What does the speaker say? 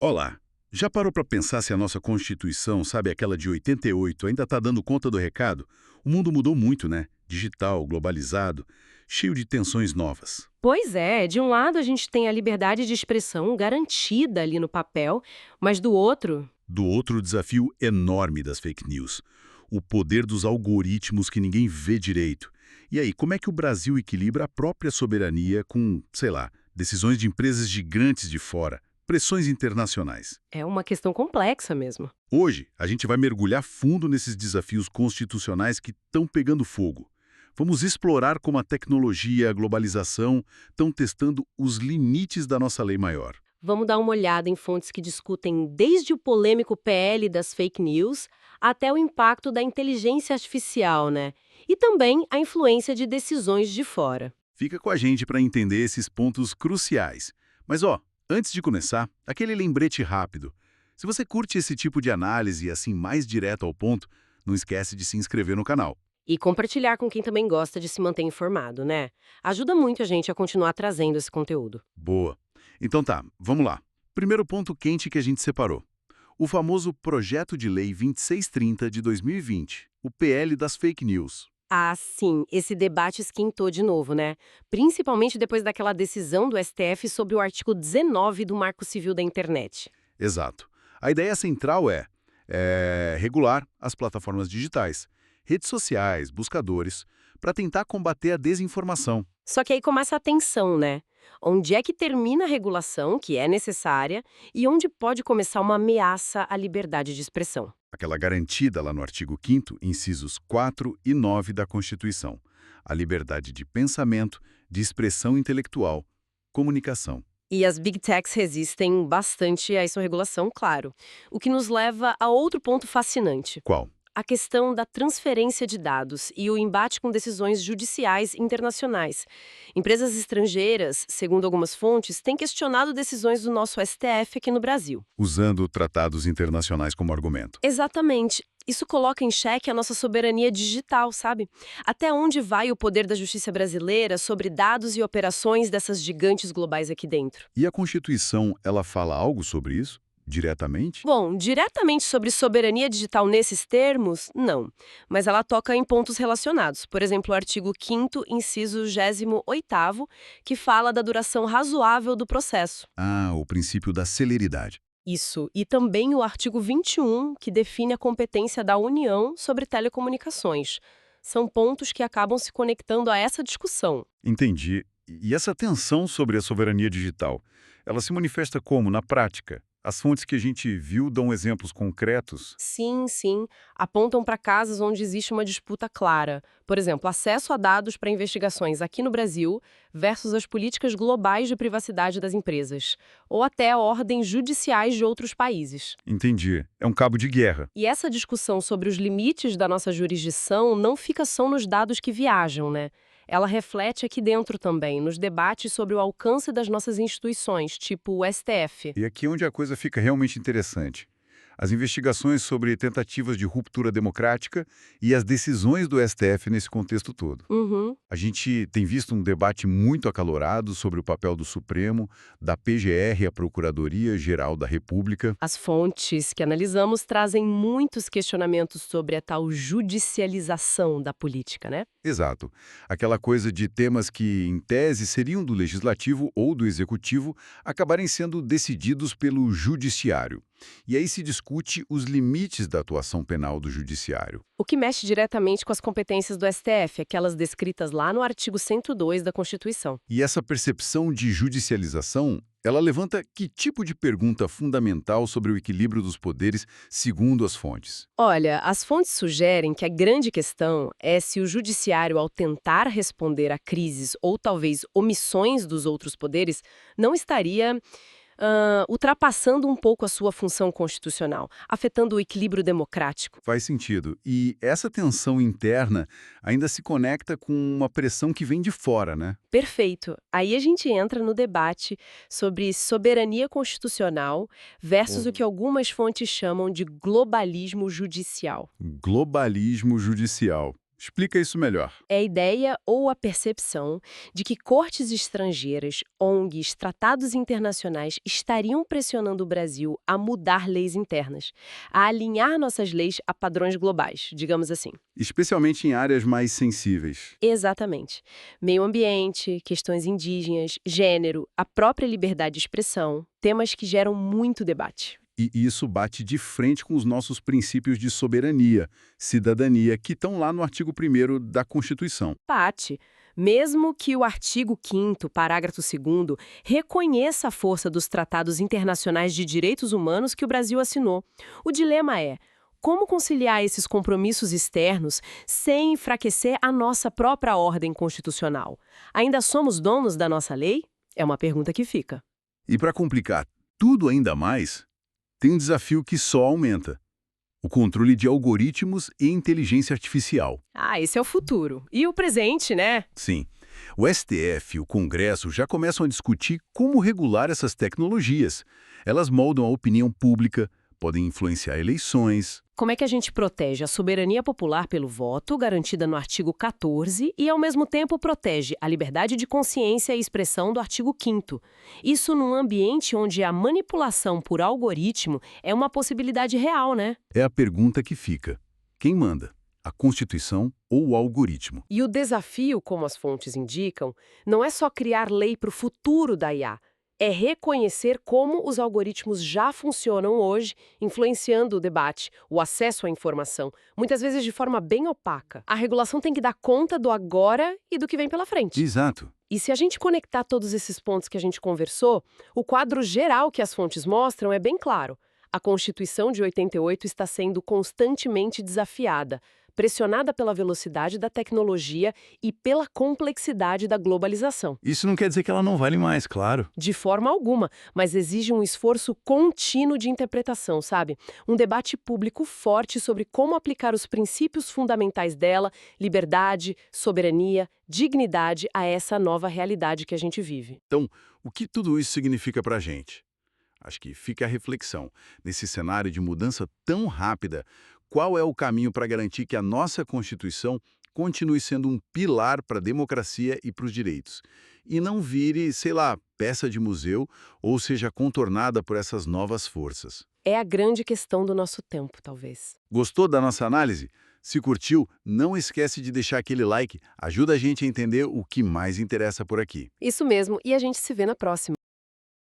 Olá, já parou para pensar se a nossa Constituição, sabe, aquela de 88, ainda está dando conta do recado? O mundo mudou muito, né? Digital, globalizado, cheio de tensões novas. Pois é, de um lado a gente tem a liberdade de expressão garantida ali no papel, mas do outro, Do outro, o desafio enorme das fake news. O poder dos algoritmos que ninguém vê direito. E aí, como é que o Brasil equilibra a própria soberania com, sei lá, decisões de empresas gigantes de fora, pressões internacionais? é uma questão complexa mesmo. Hoje, a gente vai mergulhar fundo nesses desafios constitucionais que estão pegando fogo. Vamos explorar como a tecnologia e a globalização estão testando os limites da nossa lei maior. Vamos dar uma olhada em fontes que discutem desde o polêmico PL das fake news até o impacto da inteligência artificial, né? E também a influência de decisões de fora. Fica com a gente para entender esses pontos cruciais. Mas ó, antes de começar, aquele lembrete rápido. Se você curte esse tipo de análise assim mais direto ao ponto, não esquece de se inscrever no canal. E compartilhar com quem também gosta de se manter informado, né? Ajuda muito a gente a continuar trazendo esse conteúdo. Boa. Então tá, vamos lá. Primeiro ponto quente que a gente separou. O famoso Projeto de Lei 2630 de 2020, o PL das fake news. Ah, sim, esse debate esquentou de novo, né? Principalmente depois daquela decisão do STF sobre o artigo 19 do Marco Civil da Internet. Exato. A ideia central é regular as plataformas digitais, redes sociais, buscadores, para tentar combater a desinformação. Só que aí começa a tensão, né? Onde é que termina a regulação, que é necessária, e onde pode começar uma ameaça à liberdade de expressão? Aquela garantida lá no artigo 5º, incisos 4 e 9 da Constituição. A liberdade de pensamento, de expressão intelectual, comunicação. E as big techs resistem bastante a essa regulação, claro. O que nos leva a outro ponto fascinante. Qual? A questão da transferência de dados e o embate com decisões judiciais internacionais. Empresas estrangeiras, segundo algumas fontes, têm questionado decisões do nosso STF aqui no Brasil. Usando tratados internacionais como argumento. Exatamente. Isso coloca em xeque a nossa soberania digital, sabe? Até onde vai o poder da justiça brasileira sobre dados e operações dessas gigantes globais aqui dentro? E a Constituição, ela fala algo sobre isso? Diretamente? Bom, diretamente sobre soberania digital nesses termos, não. Mas ela toca em pontos relacionados. Por exemplo, o artigo 5º, inciso 28º, que fala da duração razoável do processo. Ah, o princípio da celeridade. Isso. E também o artigo 21, que define a competência da União sobre telecomunicações. São pontos que acabam se conectando a essa discussão. Entendi. E essa tensão sobre a soberania digital, ela se manifesta como, na prática? As fontes que a gente viu dão exemplos concretos? Sim, sim, apontam para casos onde existe uma disputa clara. Por exemplo, acesso a dados para investigações aqui no Brasil versus as políticas globais de privacidade das empresas, ou até ordens judiciais de outros países. Entendi. É um cabo de guerra. E essa discussão sobre os limites da nossa jurisdição não fica só nos dados que viajam, né? Ela reflete aqui dentro também, nos debates sobre o alcance das nossas instituições, tipo o STF. E aqui é onde a coisa fica realmente interessante. As investigações sobre tentativas de ruptura democrática e as decisões do STF nesse contexto todo. Uhum. A gente tem visto um debate muito acalorado sobre o papel do Supremo, da PGR, a Procuradoria-Geral da República. As fontes que analisamos trazem muitos questionamentos sobre a tal judicialização da política, né? Exato. Aquela coisa de temas que, em tese, seriam do Legislativo ou do Executivo, acabarem sendo decididos pelo Judiciário. E aí se discute os limites da atuação penal do Judiciário. O que mexe diretamente com as competências do STF, aquelas descritas lá no artigo 102 da Constituição. E essa percepção de judicialização, ela levanta que tipo de pergunta fundamental sobre o equilíbrio dos poderes, segundo as fontes? Olha, as fontes sugerem que a grande questão é se o judiciário, ao tentar responder a crises ou talvez omissões dos outros poderes, não estaria ultrapassando um pouco a sua função constitucional, afetando o equilíbrio democrático. Faz sentido. E essa tensão interna ainda se conecta com uma pressão que vem de fora, né? Perfeito. Aí a gente entra no debate sobre soberania constitucional versus o que algumas fontes chamam de globalismo judicial. Globalismo judicial. Explica isso melhor. É a ideia ou a percepção de que cortes estrangeiras, ONGs, tratados internacionais estariam pressionando o Brasil a mudar leis internas, a alinhar nossas leis a padrões globais, digamos assim. Especialmente em áreas mais sensíveis. Exatamente. Meio ambiente, questões indígenas, gênero, a própria liberdade de expressão, temas que geram muito debate. E isso bate de frente com os nossos princípios de soberania, cidadania, que estão lá no artigo 1º da Constituição. Bate. Mesmo que o artigo 5º, parágrafo 2º, reconheça a força dos tratados internacionais de direitos humanos que o Brasil assinou. O dilema é: como conciliar esses compromissos externos sem enfraquecer a nossa própria ordem constitucional? Ainda somos donos da nossa lei? É uma pergunta que fica. E para complicar tudo ainda mais, tem um desafio que só aumenta: o controle de algoritmos e inteligência artificial. Ah, esse é o futuro. E o presente, né? Sim, o STF e o Congresso já começam a discutir como regular essas tecnologias. Elas moldam a opinião pública, podem influenciar eleições. Como é que a gente protege a soberania popular pelo voto, garantida no artigo 14, e, ao mesmo tempo, protege a liberdade de consciência e expressão do artigo 5º? Isso num ambiente onde a manipulação por algoritmo é uma possibilidade real, né? É a pergunta que fica: quem manda? A Constituição ou o algoritmo? E o desafio, como as fontes indicam, não é só criar lei para o futuro da IA. É reconhecer como os algoritmos já funcionam hoje, influenciando o debate, o acesso à informação, muitas vezes de forma bem opaca. A regulação tem que dar conta do agora e do que vem pela frente. Exato. E se a gente conectar todos esses pontos que a gente conversou, o quadro geral que as fontes mostram é bem claro. A Constituição de 88 está sendo constantemente desafiada, pressionada pela velocidade da tecnologia e pela complexidade da globalização. Isso não quer dizer que ela não vale mais, claro. De forma alguma, mas exige um esforço contínuo de interpretação, sabe? Um debate público forte sobre como aplicar os princípios fundamentais dela, liberdade, soberania, dignidade, a essa nova realidade que a gente vive. Então, o que tudo isso significa para a gente? Acho que fica a reflexão. Nesse cenário de mudança tão rápida, qual é o caminho para garantir que a nossa Constituição continue sendo um pilar para a democracia e para os direitos? E não vire, sei lá, peça de museu ou seja contornada por essas novas forças. É a grande questão do nosso tempo, talvez. Gostou da nossa análise? Se curtiu, não esquece de deixar aquele like, ajuda a gente a entender o que mais interessa por aqui. Isso mesmo, e a gente se vê na próxima.